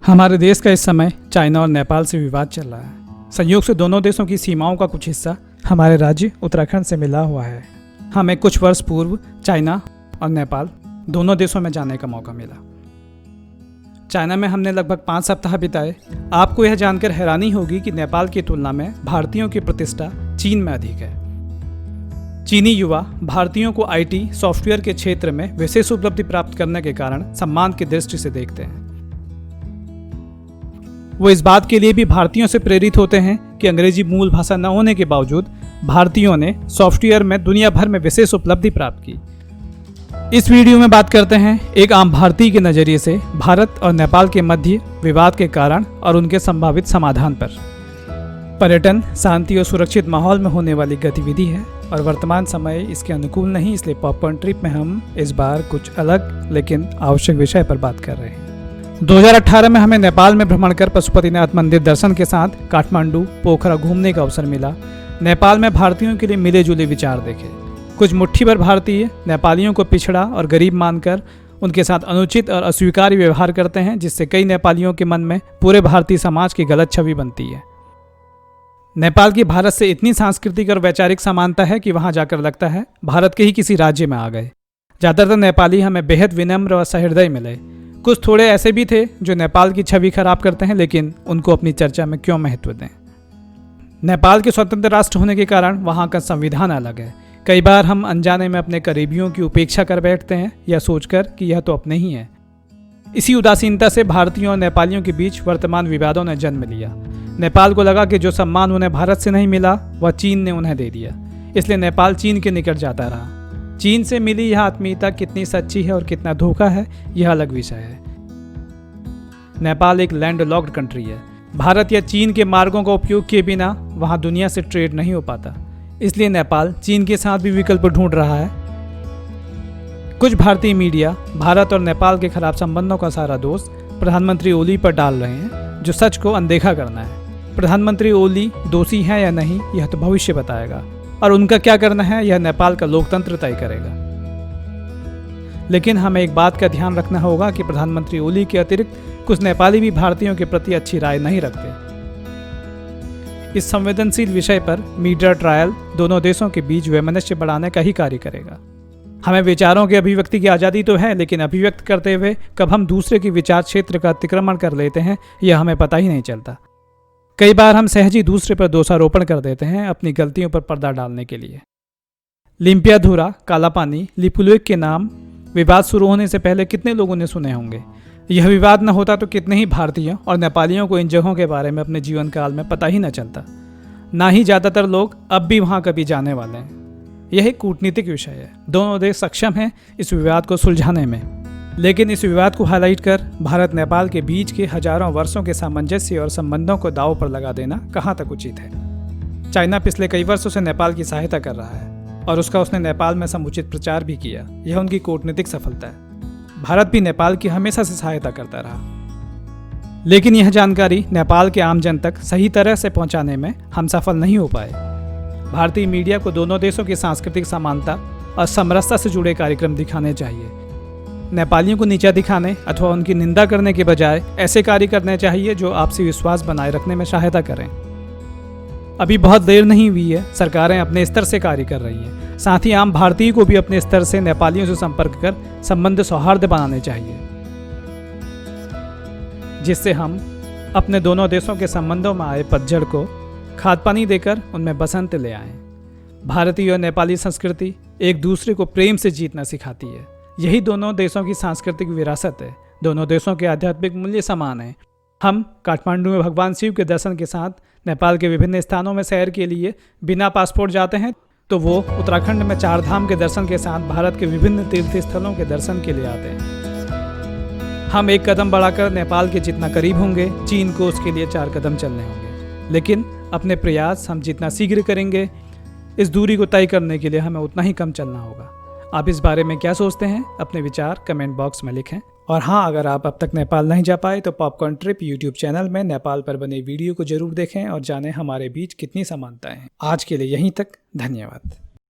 हमारे देश का इस समय चाइना और नेपाल से विवाद चल रहा है। संयोग से दोनों देशों की सीमाओं का कुछ हिस्सा हमारे राज्य उत्तराखंड से मिला हुआ है। हमें कुछ वर्ष पूर्व चाइना और नेपाल दोनों देशों में जाने का मौका मिला। चाइना में हमने लगभग 5 सप्ताह बिताए। आपको यह जानकर हैरानी होगी कि नेपाल की तुलना में भारतीयों की प्रतिष्ठा चीन में अधिक है। चीनी युवा भारतीयों को आईटी सॉफ्टवेयर के क्षेत्र में विशेष उपलब्धि प्राप्त करने के कारण सम्मान की दृष्टि से देखते हैं। वो इस बात के लिए भी भारतीयों से प्रेरित होते हैं कि अंग्रेजी मूल भाषा न होने के बावजूद भारतीयों ने सॉफ्टवेयर में दुनिया भर में विशेष उपलब्धि प्राप्त की। इस वीडियो में बात करते हैं एक आम भारतीय के नजरिए से भारत और नेपाल के मध्य विवाद के कारण और उनके संभावित समाधान पर। पर्यटन शांति और सुरक्षित माहौल में होने वाली गतिविधि है और वर्तमान समय इसके अनुकूल नहीं, इसलिए पॉपकॉर्न ट्रिप में हम इस बार कुछ अलग लेकिन आवश्यक विषय पर बात कर रहे हैं। 2018 में हमें नेपाल में भ्रमण कर पशुपतिनाथ मंदिर दर्शन के साथ काठमांडू पोखरा घूमने का अवसर मिला। नेपाल में भारतीयों के लिए मिले जुले विचार देखे। कुछ मुट्ठी भर भारतीय नेपालियों को पिछड़ा और गरीब मानकर उनके साथ अनुचित और अस्वीकार्य व्यवहार करते हैं, जिससे कई नेपालियों के मन में पूरे भारतीय समाज की गलत छवि बनती है। नेपाल की भारत से इतनी सांस्कृतिक और वैचारिक समानता है कि वहां जाकर लगता है भारत के ही किसी राज्य में आ गए। ज़्यादातर नेपाली हमें बेहद विनम्र और सहृदय मिले। कुछ थोड़े ऐसे भी थे जो नेपाल की छवि खराब करते हैं, लेकिन उनको अपनी चर्चा में क्यों महत्व दें। नेपाल के स्वतंत्र राष्ट्र होने के कारण वहाँ का संविधान अलग है। कई बार हम अनजाने में अपने करीबियों की उपेक्षा कर बैठते हैं या सोचकर कि यह तो अपने ही हैं। इसी उदासीनता से भारतीयों और नेपालियों के बीच वर्तमान विवादों ने जन्म लिया। नेपाल को लगा कि जो सम्मान उन्हें भारत से नहीं मिला वह चीन ने उन्हें दे दिया, इसलिए नेपाल चीन के निकट जाता रहा। चीन से मिली यह आत्मीयता कितनी सच्ची है और कितना धोखा है, यह अलग विषय है। नेपाल एक लैंडलॉक्ड कंट्री है। भारत या चीन के मार्गों का उपयोग किए बिना वहां दुनिया से ट्रेड नहीं हो पाता, इसलिए नेपाल चीन के साथ भी विकल्प ढूंढ रहा है। कुछ भारतीय मीडिया भारत और नेपाल के खराब संबंधों का सारा दोष प्रधानमंत्री ओली पर डाल रहे हैं, जो सच को अनदेखा करना है। प्रधानमंत्री ओली दोषी हैं या नहीं, यह तो भविष्य बताएगा, और उनका क्या करना है यह नेपाल का लोकतंत्र तय करेगा। लेकिन हमें एक बात का ध्यान रखना होगा कि प्रधानमंत्री ओली के अतिरिक्त कुछ नेपाली भी भारतीयों के प्रति अच्छी राय नहीं रखते। इस संवेदनशील विषय पर मीडिया ट्रायल दोनों देशों के बीच वैमनस्य बढ़ाने का ही कार्य करेगा। हमें विचारों की अभिव्यक्ति की आज़ादी तो है, लेकिन अभिव्यक्त करते हुए कब हम दूसरे के विचार क्षेत्र का अतिक्रमण कर लेते हैं यह हमें पता ही नहीं चलता। कई बार हम सहज ही दूसरे पर दोषारोपण कर देते हैं अपनी गलतियों पर पर्दा डालने के लिए। लिम्पियाधुरा, कालापानी, लिपुलेख के नाम विवाद शुरू होने से पहले कितने लोगों ने सुने होंगे। यह विवाद न होता तो कितने ही भारतीयों और नेपालियों को इन जगहों के बारे में अपने जीवन काल में पता ही न चलता। ना ही ज़्यादातर लोग अब भी वहाँ कभी जाने वाले हैं। यह एक कूटनीतिक विषय है। दोनों देश सक्षम हैं इस विवाद को सुलझाने में, लेकिन इस विवाद को हाईलाइट कर भारत नेपाल के बीच के हजारों वर्षों के सामंजस्य और संबंधों को दांव पर लगा देना कहाँ तक उचित है। चाइना पिछले कई वर्षों से नेपाल की सहायता कर रहा है और उसने नेपाल में समुचित प्रचार भी किया। यह उनकी कूटनीतिक सफलता है। भारत भी नेपाल की हमेशा से सहायता करता रहा, लेकिन यह जानकारी नेपाल के आम जन तक सही तरह से पहुंचाने में हम सफल नहीं हो पाए। भारतीय मीडिया को दोनों देशों की सांस्कृतिक समानता और समरसता से जुड़े कार्यक्रम दिखाने चाहिए। नेपालियों को नीचा दिखाने अथवा उनकी निंदा करने के बजाय ऐसे कार्य करने चाहिए जो आपसी विश्वास बनाए रखने में सहायता करें। अभी बहुत देर नहीं हुई है, सरकारें अपने स्तर से कार्य कर रही हैं। साथ ही आम भारतीय को भी अपने स्तर से नेपालियों से संपर्क कर संबंध सौहार्द बनाने चाहिए, जिससे हम अपने दोनों देशों के संबंधों में आए पतझड़ को खाद पानी देकर उनमें बसंत ले आएं। भारतीय और नेपाली संस्कृति एक दूसरे को प्रेम से जीतना सिखाती है। यही दोनों देशों की सांस्कृतिक विरासत है। दोनों देशों के आध्यात्मिक मूल्य समान हैं। हम काठमांडू में भगवान शिव के दर्शन के साथ नेपाल के विभिन्न स्थानों में सैर के लिए बिना पासपोर्ट जाते हैं, तो वो उत्तराखंड में 4 धाम के दर्शन के साथ भारत के विभिन्न तीर्थ स्थलों के दर्शन के लिए आते हैं। हम एक कदम बढ़ाकर नेपाल के जितना करीब होंगे, चीन को उसके लिए 4 कदम चलने होंगे। लेकिन अपने प्रयास हम जितना शीघ्र करेंगे, इस दूरी को तय करने के लिए हमें उतना ही कम चलना होगा। आप इस बारे में क्या सोचते हैं? अपने विचार कमेंट बॉक्स में लिखें। और हाँ, अगर आप अब तक नेपाल नहीं जा पाए तो पॉपकॉर्न ट्रिप यूट्यूब चैनल में नेपाल पर बने वीडियो को जरूर देखें और जानें हमारे बीच कितनी समानताएं हैं। आज के लिए यहीं तक, धन्यवाद।